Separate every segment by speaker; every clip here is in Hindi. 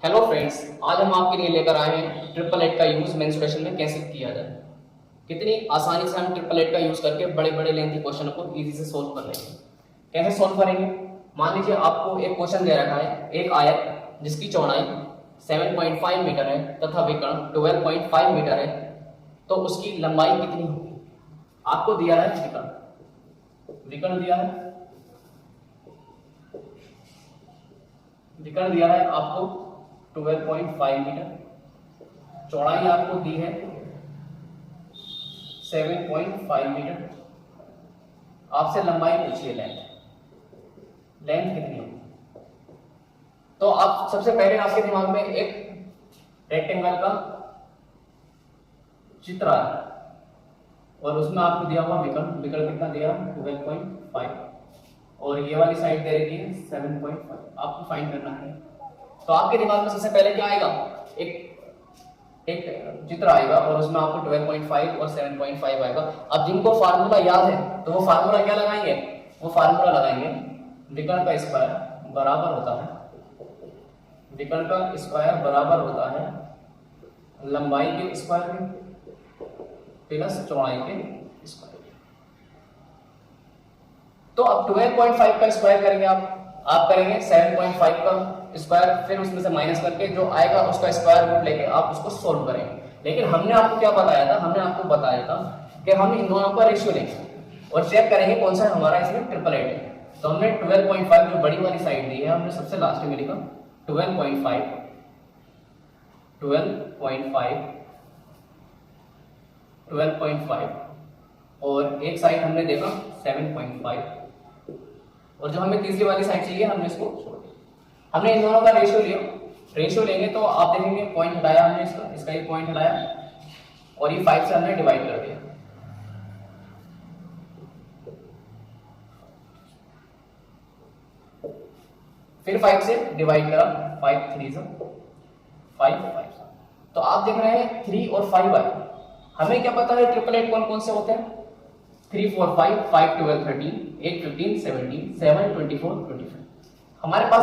Speaker 1: हेलो फ्रेंड्स, आज हम आपके लिए लेकर आए हैं ट्रिपल एट का यूज मेंस्ट्रुएशन में कैसे किया जाए। कितनी आसानी से हम ट्रिपल एट का यूज करके बड़े बड़े लेंथी क्वेश्चन को इजी से सोल्व कर लेंगे। कैसे सोल्व करेंगे? मान लीजिए आपको एक क्वेश्चन दे रखा है, एक आयत जिसकी चौड़ाई 7.5 मीटर है तथा विकर्ण 12.5 मीटर है, तो उसकी लंबाई कितनी होगी? आपको दिया है विकर्ण दिया है, विकर्ण दिया है आपको 12.5 मीटर, चौड़ाई आपको दी है 7.5 मीटर, आपसे लंबाई पूछिए लेंथ कितनी होगी। तो आप सबसे पहले आपके दिमाग में एक रेक्टेंगल का चित्र आया और उसमें आपको दिया हुआ विकर्ण कितना दिया 12.5 और ये वाली साइड दे रखी है 7.5, आपको फाइंड करना है। तो आपके दिमाग में सबसे पहले क्या आएगा, एक चित्र आएगा और उसमें आपको 12.5 और 7.5 आएगा। अब जिनको फार्मूला याद है तो वो फार्मूला क्या लगाएंगे, वो फार्मूला लगाएंगे विकर्ण का स्क्वायर बराबर होता है, विकर्ण का स्क्वायर बराबर होता है लंबाई के स्क्वायर के प्लस चौड़ाई के स्क्वायर। तो अब 12.5 का स्क्वायर करेंगे आप करेंगे 7.5 का स्क्वायर, फिर उसमें से माइनस करके जो आएगा उसका स्क्वायर रूट लेके आप उसको सोल्व करेंगे। लेकिन हमने आपको क्या बताया था, हमने आपको बताया था कि हम इन दोनों का रेशियो लेंगे और चेक करेंगे कौन सा हमारा इसमें ट्रिपल एट है। तो हमने 12.5 जो बड़ी वाली साइड दी है हमने सबसे लास्ट में लिखा 12.5 और एक साइड हमने देखा 7.5 और जो हमें तीसरी वाली साइड चाहिए हमने इसको छोड़ दिया। हमने इन दोनों का रेशियो लिया, रेशियो लेंगे तो आप देखेंगे पॉइंट हटाया हमने इसका ये पॉइंट हटाया और ये 5 से हमने डिवाइड कर दिया। फिर 5 से डिवाइड करा, 5 3 से 5 तो आप देख रहे हैं 3 और 5 आए। हमें क्या पता है ट्रिपल एट कौन कौन से होते हैं, 3 4 5 5 12 13 8 15 17 7 24 25। हमारे पास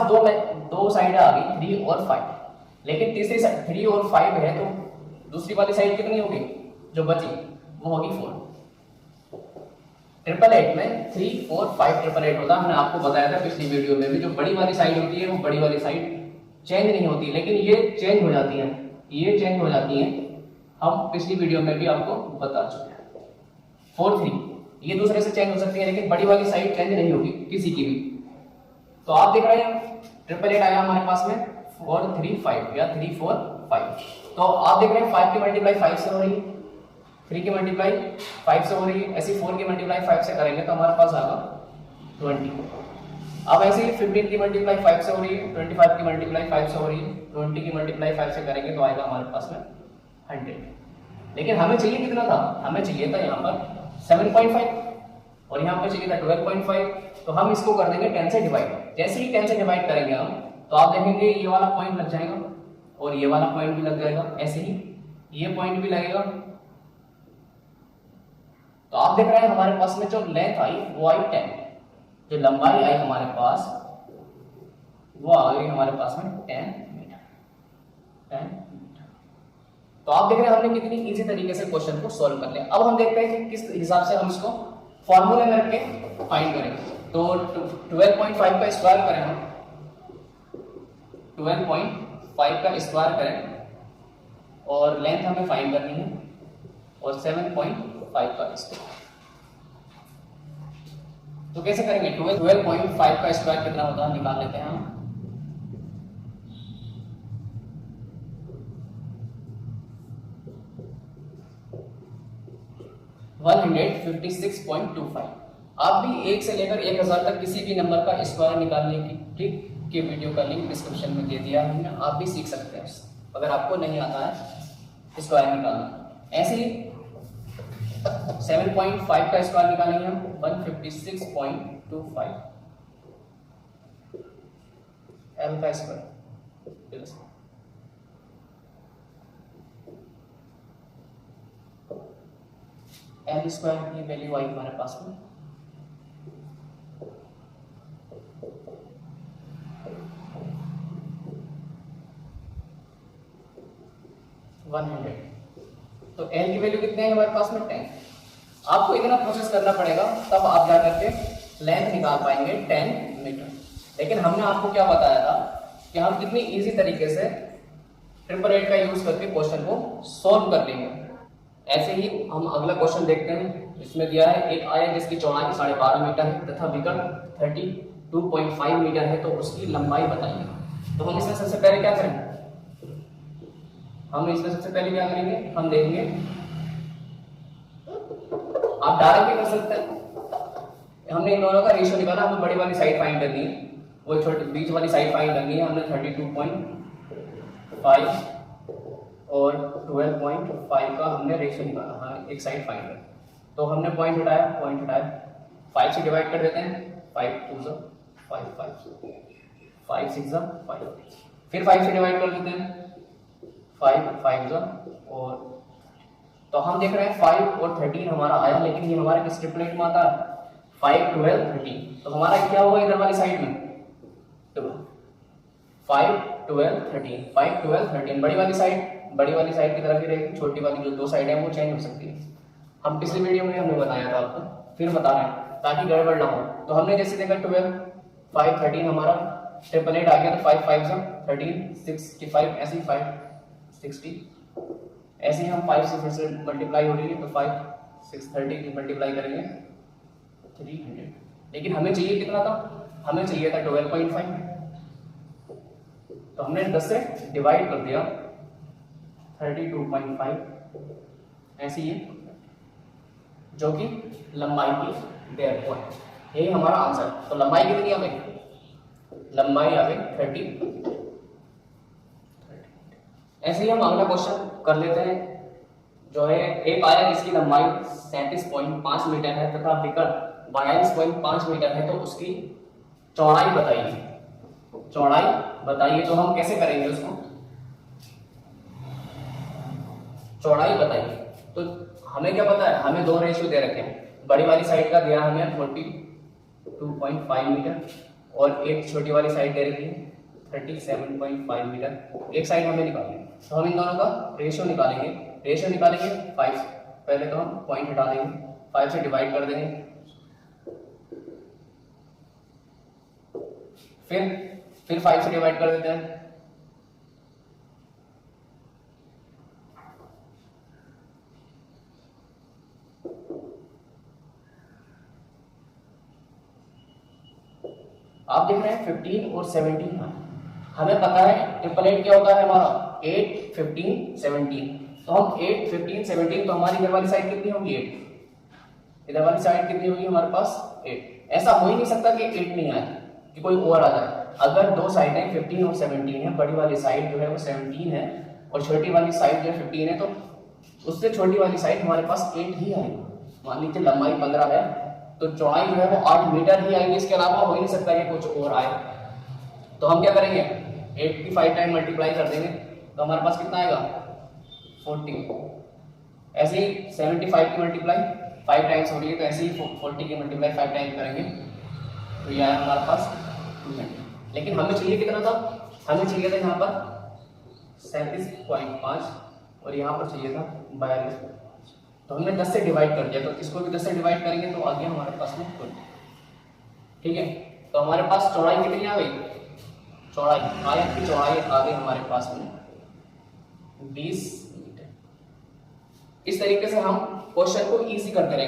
Speaker 1: दो साइड आ गई 3 और 5, लेकिन तीसरी साइड 3 और 5 है तो दूसरी वाली साइड कितनी होगी जो बची, वो होगी 4। ट्रिपल एट में 3 4 5 ट्रिपल एट होता है। हमने आपको बताया था पिछली वीडियो में भी, जो बड़ी वाली साइड होती है वो बड़ी वाली साइड चेंज नहीं होती, लेकिन ये चेंज हो जाती है, ये चेंज हो जाती है, हम पिछली वीडियो में भी आपको बता चुके हैं। 4 3 ये दूसरे से चेंज हो सकती है, लेकिन बड़ी वाली साइड चेंज नहीं होगी किसी की भी। तो आप देख रहे हैं ट्रिपल एट आया हमारे पास में 4 3 5 या 3 4 5। तो आप देख रहे हैं 5 की मल्टीप्लाई 5 से हो रही है, 3 की मल्टीप्लाई 5 से हो रही है, ऐसे 4 की मल्टीप्लाई 5 से करेंगे तो हमारे पास आएगा 20। अब ऐसे ही 15 की मल्टीप्लाई 5 से हो रही है, 25 की मल्टीप्लाई 5 से हो रही है, 20 की मल्टीप्लाई 5 से करेंगे तो आएगा हमारे पास में 100। लेकिन हमें चाहिए कितना था, हमें चाहिए था यहाँ पर 7.5 और यहाँ पर चाहिए था 12.5। तो हम इसको कर देंगे 10 से डिवाइड। जैसे ही 10 से डिवाइड करेंगे हम तो आप देखेंगे ये वाला पॉइंट लग जाएगा और ये वाला पॉइंट भी लग जाएगा, ऐसे ही ये पॉइंट भी लगेगा। तो आप देख रहे हैं हमारे पास में जो लेंथ आई वो आई 10, जो लंबाई आई हमारे पास वो आ गई हमारे पास में 10 मीटर। तो आप देख रहे हैं हमने कितनी इजी तरीके से क्वेश्चन को सॉल्व कर लिया। अब हम देखते हैं कि किस हिसाब से हम इसको फॉर्मूले में रख के फाइंड करेंगे। तो 12.5 का स्क्वायर करें हम, 12.5 का स्क्वायर करें और लेंथ हमें फाइंड करनी है और 7.5 का स्क्वायर। तो कैसे करेंगे, 12.5 का स्क्वायर कितना होता है निकाल लेते हैं हम। $156.25। आप भी 1 से लेकर 1000 तक किसी भी नंबर का स्क्वायर निकालने की ट्रिक के वीडियो का लिंक डिस्क्रिप्शन में दे दिया है हमने, आप भी सीख सकते हैं अगर आपको नहीं आता है स्क्वायर निकालना। ऐसे ही 7.5 का स्क्वायर निकालेंगे हम 156.25 एल का स्क्वायर एल स्क्वायर की वैल्यू आई हमारे पास में 100। तो एल की वैल्यू कितने हैं हमारे पास में 10। आपको इतना प्रोसेस करना पड़ेगा तब आप जा करके लेंथ निकाल पाएंगे 10 मीटर। लेकिन हमने आपको क्या बताया था कि हम कितनी इजी तरीके से 888 का यूज करके क्वेश्चन को सॉल्व कर लेंगे। ऐसे ही हम अगला क्वेश्चन देखते हैं। इसमें दिया है एक आयत जिसकी चौड़ाई 12.5 मीटर है तथा विकर्ण 32.5 मीटर है तो उसकी लंबाई बताइए। तो हम इसमें सबसे पहले क्या करेंगे, हम देखेंगे, आप डायरेक्ट भी कर सकते हैं। हमने इन दोनों का रेशियो निकाला, हमें बड़ी वाली साइड फाइंड करनी है, वो छोटी बीच वाली साइड फाइंड करनी है। हमने 32.5 और 12.5 का हमने रेशियो निकाला, हाँ एक साइड फाइंड कर। तो हमने पॉइंट उठाया 5 से डिवाइड कर देते हैं, 5 2 जा 5 5 6 जा 5, फिर 5 से डिवाइड कर देते हैं, 5 5 जा, और तो हम देख रहे हैं 5 और 13 हमारा आया, लेकिन ये हमारे किस ट्रिपलेट में आता है 5 12 13। तो हमारा क्या होगा इधर वाली साइड में 5 12 13, 5 12 13। बड़ी वाली साइड की तरफ ही रहेगी, छोटी वाली जो दो साइड है वो चेंज हो सकती है। हम पिछले वीडियो में हमने बताया था आपको, फिर बता रहे हैं ताकि गड़बड़ ना हो। तो हमने जैसे देखा 12 5 13 हमारा ट्रिपलेट आ गया, तो 5 5 जा 13 65, ऐसे ही 5 60, ऐसे ही हम 5 से फिर से मल्टीप्लाई हो रही है, तो 5 6 30 की मल्टीप्लाई करेंगे 300। लेकिन हमें चाहिए कितना था, हमें चाहिए था 12.5। तो हमने 10 से डिवाइड कर दिया 32.5, ऐसे ही जो कि लंबाई की डेढ़ है। यही हमारा आंसर। तो लंबाई कितनी आ गई, लंबाई आ गई 30। ऐसे ही हम अगला क्वेश्चन कर लेते हैं, जो है एक आयत जिसकी लंबाई 37.5 मीटर है तथा विकर्ण 42.5 मीटर है, तो उसकी चौड़ाई बताइए। तो हम कैसे करेंगे उसको, चौड़ाई बताइए। तो हमें क्या पता है, हमें दो रेशियो दे रखे हैं। बड़ी वाली साइड का दिया हमें 42.5 मीटर और एक छोटी वाली साइड दे रखी है 37.5 मीटर। एक साइड हमें निकालनी है, तो हम इन दोनों का रेशियो निकालेंगे 5। पहले तो हम पॉइंट हटा देंगे, 5 से डिवाइड कर देंगे, फिर 5 से डिवाइड कर देते हैं, आप देख रहे हैं 15 और 17। हमें पता है ट्रिपलेट क्या होता है हमारा 8 15 17। तो हम 8 15 17, तो हमारी इधर वाली साइड कितनी होगी 8, इधर वाली साइड कितनी होगी हमारे पास 8। ऐसा हो ही नहीं सकता कि 8 नहीं आए, कि कोई और आ जाए। अगर दो साइडें 15 और 17 है, बड़ी वाली साइड जो है वो 17 है और छोटी वाली साइड जो है 15 है, तो उससे छोटी वाली साइड हमारे पास 8 ही आएगी। मान लीजिए लंबाई 15 है, तो चौड़ाई जो है वो 8 मीटर ही आएगी, इसके अलावा हो ही नहीं सकता कि कुछ और आए। तो हम क्या करेंगे 8 की 5 टाइम मल्टीप्लाई कर देंगे, तो हमारे पास कितना आएगा 40। ऐसे ही 75 की मल्टीप्लाई 5 टाइम्स हो रही है, तो ऐसे ही 40 की मल्टीप्लाई 5 टाइम्स करेंगे, तो ये आया हमारे पास 200। लेकिन हमें चाहिए कितना था, हमें चाहिए था यहाँ पर 37.5 और यहाँ पर चाहिए था 42। तो हमने 10 से डिवाइड कर दिया, तो इसको भी 10 से डिवाइड करेंगे तो आ गया हमारे पास में 20। ठीक है, तो हमारे पास चौड़ाई कितनी आ गई, चौड़ाई आयत की चौड़ाई आ गई हमारे पास में 20 मीटर। इस तरीके से हम क्वेश्चन को इजी करते हैं।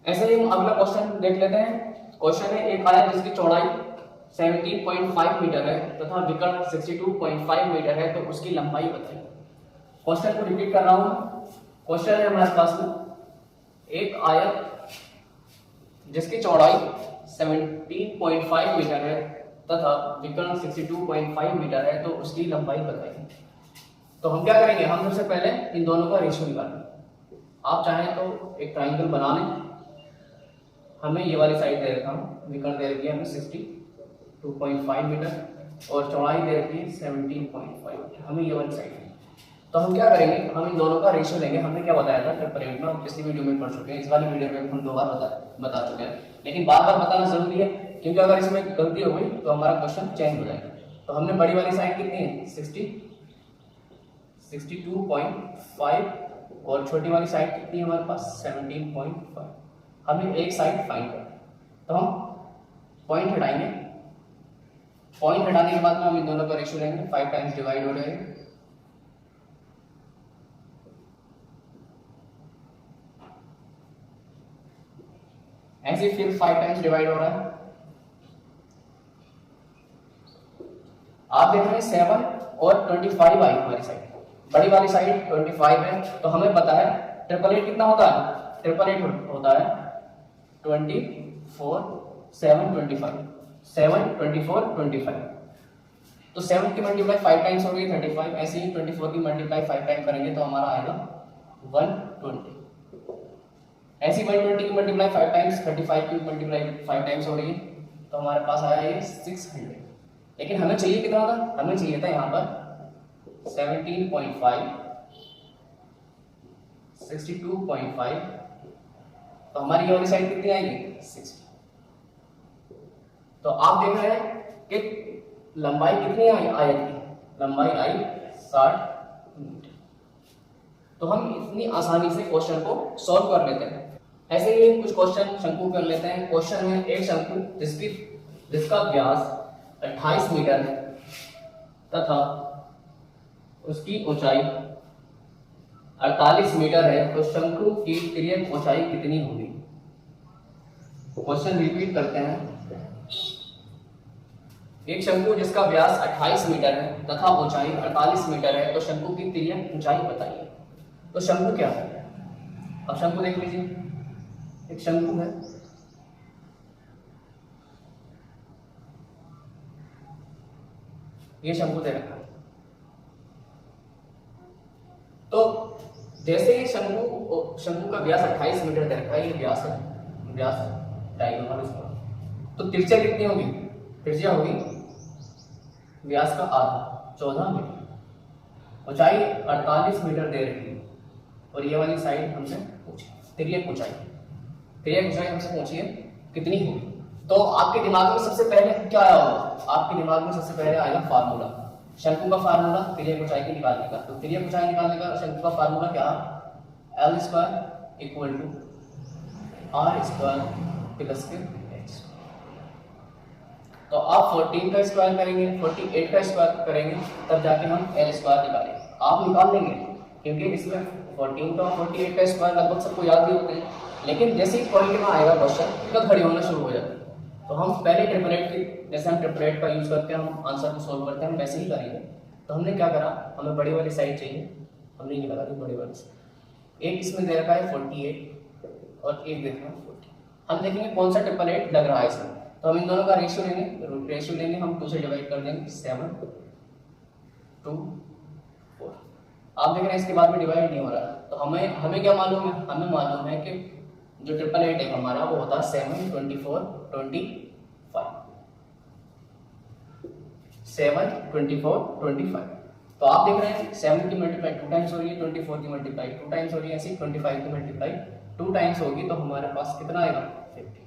Speaker 1: ऐसे ही हम अगला क्वेश्चन देख लेते हैं। क्वेश्चन है एक आयत जिसकी चौड़ाई 17.5 मीटर है तथा विकर्ण 62.5 मीटर है, तो उसकी लंबाई बताइए। क्वेश्चन को रिपीट कर रहा हूं। क्वेश्चन है हमारे पास में एक आयत जिसकी चौड़ाई 17.5 मीटर है तथा विकर्ण 62.5 मीटर है, तो उसकी लंबाई बताइए। तो हम क्या करेंगे, हम सबसे पहले इन दोनों का रेशियो निकालेंगे। आप चाहें तो एक ट्राइंगल बना लें। हमें ये वाली साइड दे रखा हूं, विकर्ण दे रखी है हमें 62.5 मीटर और चौड़ाई दे रखी है 17.5 मीटर, हमें ये वाली साइड। तो हम क्या करेंगे, हम इन दोनों का रेशियो लेंगे। हमने क्या बताया था ट्रिपलेट में, हम पिछली वीडियो में पढ़ चुके हैं, इस वाली वीडियो में हम 2 बार बता चुके हैं, लेकिन बार बार बताना जरूरी है, क्योंकि अगर इसमें गलती हो गई तो हमारा क्वेश्चन चेंज हो जाएगा। तो हमने बड़ी वाली साइड कितनी है 60 62.5 और छोटी वाली साइड कितनी है हमारे पास 17.5। हमें एक साइड फाइंड करना है, तो हम पॉइंट हटाएंगे। पॉइंट हटाने के बाद में हम इन दोनों का रेशियो लेंगे, 5 टाइम्स डिवाइड हो जाएगा। ऐसे फिर 5 टाइम्स डिवाइड हो रहा है। आप देख रहे हैं 7 और 25 आई हमारी साइड, बड़ी वाली साइड 25 है, तो हमें पता है 888 कितना होता है, 888 होता है 24 7 25 7 24 25। तो 7 की मल्टीप्लाई 5 टाइम्स हो गई 35, ऐसे ही 24 की मल्टीप्लाई 5 टाइम करेंगे तो हमारा आएगा 120। ऐसी 120 की मल्टीप्लाई 5 टाइम्स 35 की मल्टीप्लाई 5 टाइम्स हो रही है, तो हमारे पास आया ये 600। लेकिन हमें चाहिए कितना था, हमें चाहिए था यहाँ पर 17.5 62.5, तो हमारी ये वाली साइड कितनी आएगी 60। तो आप देख रहे हैं कि लंबाई कितनी आई आयत की, लंबाई आई 60 मीटर। तो हम इतनी आसानी से क्वेश्चन को सॉल्व कर लेते हैं। ऐसे ही कुछ क्वेश्चन शंकु कर लेते हैं। क्वेश्चन है एक शंकु जिसका व्यास 28 मीटर है तथा उसकी ऊंचाई 48 मीटर है, तो शंकु की तिर्यक ऊंचाई कितनी होगी। क्वेश्चन रिपीट करते हैं। एक शंकु जिसका व्यास 28 मीटर है तथा ऊंचाई 48 मीटर है, तो शंकु की तिर्यक ऊंचाई बताइए। तो शंकु क्या है, अब शंकु देख लीजिए, एक शंकु है, ये शंकु दे रखा है। तो जैसे ही शंकु का व्यास 28 मीटर दे रखा है, ये व्यास है, व्यास डायगोनल इसका, तो त्रिज्या कितनी होगी, त्रिज्या होगी व्यास का आधा 14 मीटर, ऊंचाई 48 मीटर दे रही है, और ये वाली साइड हमसे पूछी तिर्यक ऊंचाई, तिर्यक ऊंचाई हमसे पूछी है कितनी होगी। तो आपके दिमाग में सबसे पहले क्या आया होगा, आपके दिमाग में सबसे पहले आएगा फार्मूला, शंकु का फार्मूला तिर्यक ऊंचाई की निकालने का। तो तिर्यक ऊंचाई निकालने का शंकु का फार्मूला क्या, L square equal to R square plus के H। तो आप 14 का स्क्वायर करेंगे, 48 का स्क्वायर करेंगे, तब जाके हम L स्क्वायर निकालेंगे। आप निकाल लेंगे क्योंकि इसमें 14 का 48 का स्क्वायर लगभग सबको याद भी होते हैं, लेकिन जैसे ही पॉइंट में आएगा क्वेश्चन का खड़ी होना शुरू हो जाता है। तो हम पहले ट्रिपलेट की, जैसे हम ट्रिपलेट का यूज करते हैं, हम आंसर को सोल्व करते हैं, हम वैसे ही करेंगे। तो हमने क्या करा, हमें बड़ी वाली साइड चाहिए, हमने निकाला दी बड़ी वाली साइड। एक इसमें दे रखा है 48 और एक देख रहा है 40। हम देखेंगे कौन सा ट्रिपलेट लग रहा है इसमें, तो हम इन दोनों का रेशियो लेंगे, हम 2 से डिवाइड कर देंगे, 7 2 4। आप देख रहे हैं इसके बाद में डिवाइड नहीं हो रहा है, तो हमें क्या मालूम है, हमें मालूम है कि जो 888 है हमारा वो होता है 7 24 25 7 24 25। तो आप देख रहे हैं 7 की मल्टीप्लाई 2 टाइम्स हो रही है, 24 की मल्टीप्लाई 2 टाइम्स हो रही है, ऐसी 25 की मल्टीप्लाई 2 टाइम्स होगी, तो हमारे पास कितना आएगा 50।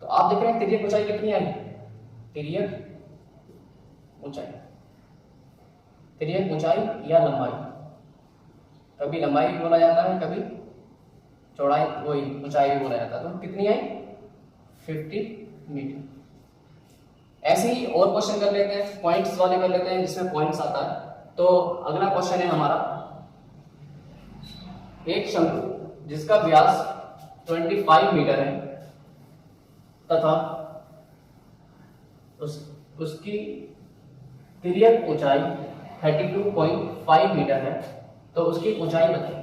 Speaker 1: तो आप देख रहे हैं तिर्यक ऊंचाई कितनी आई, तिर्यक ऊंचाई, तिर्यक ऊंचाई या लंबाई, कभी लंबाई बोला जाता है, कभी चौड़ाई वही ऊंचाई बोला जाता है। तो कितनी आई 50 मीटर। ऐसे ही और क्वेश्चन कर लेते हैं, पॉइंट्स वाले कर लेते हैं जिसमें पॉइंट्स आता है। तो अगला क्वेश्चन है हमारा, एक शंकु जिसका व्यास 25 मीटर है तथा उसकी तिर्यक ऊंचाई 32.5 मीटर है, तो उसकी ऊंचाई बताइए।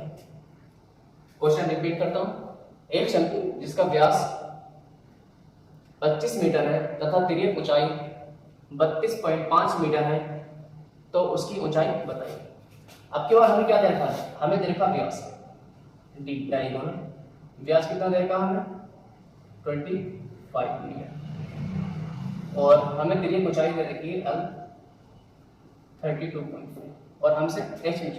Speaker 1: क्वेश्चन रिपीट करता हूं, एक शंकु जिसका व्यास 25 मीटर है तथा तिर्यक ऊंचाई 32.5 मीटर है, तो उसकी ऊंचाई बताइए। अब की बार हमें क्या दे रखा है, हमें दे रखा व्यास डी डायगोनल, व्यास कितना दे रखा हमें 25 मीटर, और हमें तिर्यक ऊंचाई दे रखी है L 32.5 और हमसे H इंच।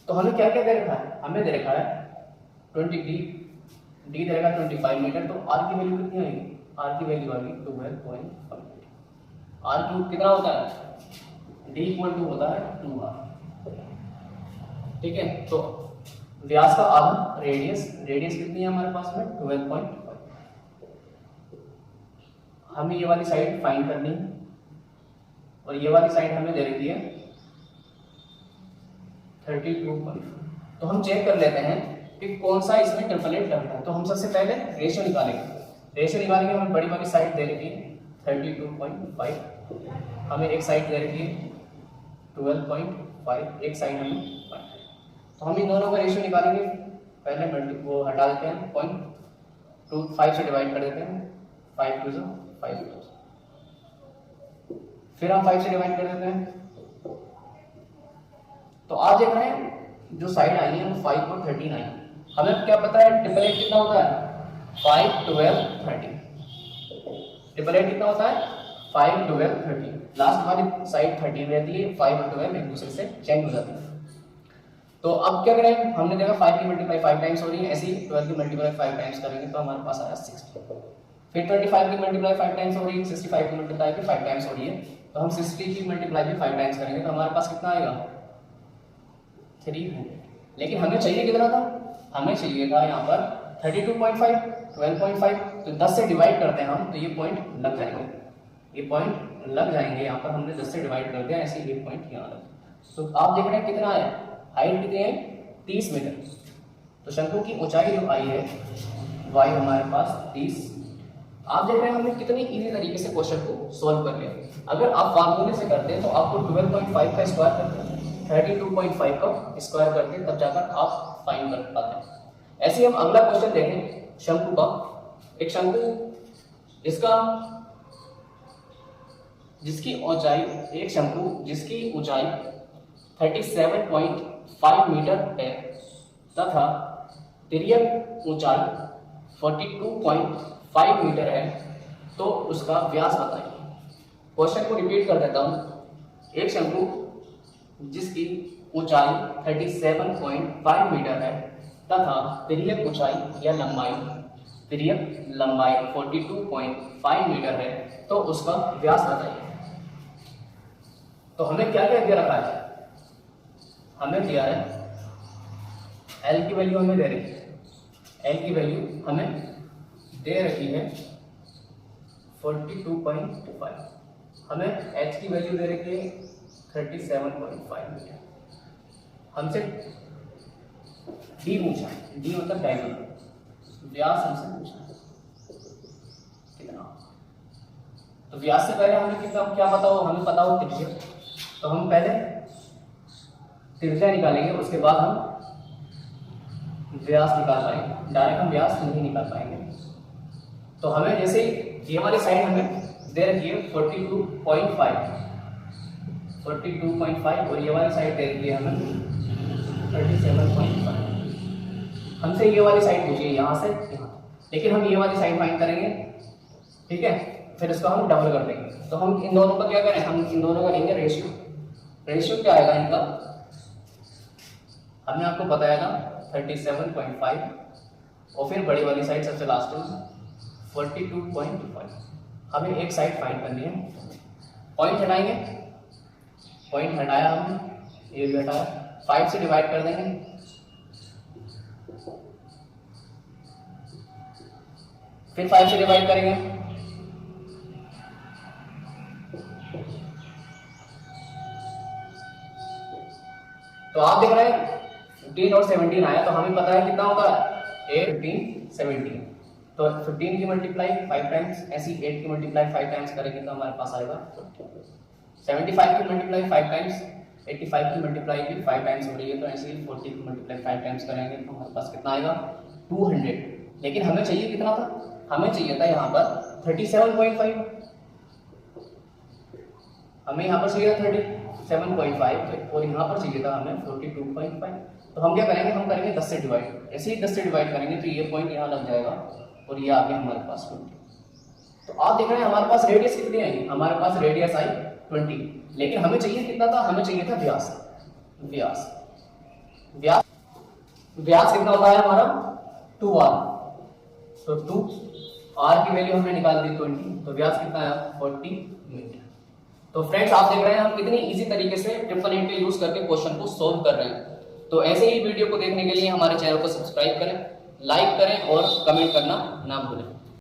Speaker 1: तो हमें क्या क्या दे रखा है, हमें दे रखा है 20 डी दे रखा 25 मीटर, तो R की वैल्यू कितनी आएगी, R की वैल्यू आएगी 12.5। R क्यूब कितना होता है d इक्वल टू होता है 2r। ठीक है, तो व्यास का आधा रेडियस कितनी है हमारे पास में 12.5। हमें ये वाली साइड फाइंड करनी है और ये वाली साइड हमें दे रखी है 32.5। तो हम चेक कर लेते हैं कि कौन सा इसमें ट्रिपलेट लगता है। तो हम सबसे पहले रेशियो निकालेंगे। हमें बड़ी वाली साइड दे रखी है 32.5, हमें एक साइड दे रखी है 12.5, एक साइड हमें 5। तो हम इन दोनों का रेशियो निकालेंगे। पहले वो हटा देते हैं, 0.25 से डिवाइड कर देते हैं, 5 2 5। फिर हम 5 से डिवाइड कर देते हैं। तो आप देख रहे हैं जो साइड आई है वो 5 और 13 आई। हमें क्या पता है ट्रिपलेट कितना होता है 5 12 13। ट्रिपलेट कितना होता है 5 12 13। लास्ट वाली साइड 13 रहती है, 5 और 12 एक दूसरे से चेंज हो जाती है। तो अब क्या करें, हमने देखा 5 की मल्टीप्लाई 5 टाइम्स हो रही है, ऐसे ही 12 की मल्टीप्लाई 5 टाइम्स करेंगे तो हमारे पास आया 60। फिर 25 की मल्टीप्लाई 5 टाइम्स हो रही है, 65 की मल्टीप्लाई भी 5 टाइम्स हो रही है, तो हम 60 की मल्टीप्लाई भी 5 टाइम्स करेंगे तो हमारे पास कितना आएगा 300। लेकिन हमें चाहिए कितना था, हमें चाहिए था यहाँ पर 32.5 12.5। तो 10 से डिवाइड करते हैं हम तो ये पॉइंट लग जाएंगे, ये पॉइंट लग जाएंगे यहाँ पर। हमने 10 से डिवाइड कर दिया, ऐसे एक पॉइंट यहाँ लग। तो आप देख रहे हैं कितना है, हाइट कितनी है 30 मीटर। तो शंकु की ऊंचाई जो आई है y हमारे पास 30। आप देख रहे हैं हमने कितनी इजी तरीके से क्वेश्चन को सॉल्व कर लिया। अगर आप फार्मूले से करते हैं तो आपको 12.5 का स्क्वायर करते हैं, 32.5 का स्क्वायर करते हैं, तब जाकर आप फाइंड कर पाते हैं। ऐसे ही हम अगला क्वेश्चन देखें शंकु का। एक शंकु जिसकी ऊंचाई 37.5 मीटर है तथा तिर्यक ऊंचाई 42.5 मीटर है, तो उसका व्यास बताइए। क्वेश्चन को रिपीट कर देता हूं। एक शंकु जिसकी ऊंचाई 37.5 मीटर है तथा तिर्यक ऊंचाई या तिर्यक लंबाई 42.5 मीटर है, तो उसका व्यास बताइए। तो हमें क्या क्या दिया रखा है, हमें दिया है L की वैल्यू हमें दे रखी है, L की वैल्यू हमें दे रखी है 42.5, हमें H की वैल्यू दे रखी है 37.5 मीटर। हमसे D पूछा है, D मतलब डायमीटर, व्यास हमसे पूछा है कितना। तो व्यास से पहले हमें कितना क्या पता हो, हमें पता हो त्रिज्या। तो हम पहले त्रिज्या निकालेंगे, उसके बाद हम व्यास निकाल पाएंगे। डायरेक्ट हम व्यास नहीं निकाल पाएंगे। तो हमें जैसे ये वाली साइड हमें दे रखी है 42.5 और ये वाली साइड दे रखी है हमें 37.5। हमसे ये वाली साइड पूछिए यहाँ से यहाँ, लेकिन हम ये वाली साइड फाइंड करेंगे, ठीक है। फिर इसको हम डबल कर देंगे। तो हम इन दोनों का क्या करें, हम इन दोनों का लेंगे रेशियो। रेशियो क्या आएगा इनका, हमने आपको बताया था 37.5 और फिर बड़ी वाली साइड सबसे लास्ट में 42.5। हमें एक साइड फाइंड करनी है। पॉइंट हटाएंगे, पॉइंट हटाया हमने, ये भी हटाया, 5 से डिवाइड कर देंगे। फिर 5 से डिवाइड करेंगे, तो आप देख रहे हैं 15 और 17 आया। तो हमें पता है कितना होता है 8 15 17। तो 15 की मल्टीप्लाई 5 टाइम्स, ऐसी 8 की मल्टीप्लाई 5 टाइम्स करेंगे तो हमारे पास आएगा 75 की मल्टीप्लाई 5 टाइम्स, 85 की मल्टीप्लाई भी 5 टाइम्स हो रही है, तो ऐसे ही 40 की मल्टीप्लाई 5 टाइम्स करेंगे तो हमारे पास कितना आएगा 200। लेकिन हमें चाहिए कितना था, हमें चाहिए था यहाँ पर 37.5, हमें यहाँ पर चाहिए था 37.5 और यहाँ पर चाहिए था हमें 42.5। तो हम क्या करेंगे, हम करेंगे 10 से डिवाइड। ऐसे ही 10 से डिवाइड करेंगे तो ये पॉइंट यहाँ लग जाएगा और ये आ गया हमारे पास 20। तो आप देख रहे हैं हमारे पास रेडियस कितनी आई, हमारे पास रेडियस आई 20, लेकिन हमें चाहिए कितना था, हमें चाहिए था व्यास। व्यास व्यास व्यास कितना होता है हमारा 2r। तो 2r की वैल्यू हमने निकाल दी 20, तो व्यास कितना आया 40 मीटर। तो फ्रेंड्स आप देख रहे हैं हम कितनी इजी तरीके से 888 का यूज करके क्वेश्चन को सोल्व कर रहे हैं। तो ऐसे ही वीडियो को देखने के लिए हमारे चैनल को सब्सक्राइब करें, लाइक करें और कमेंट करना ना भूलें।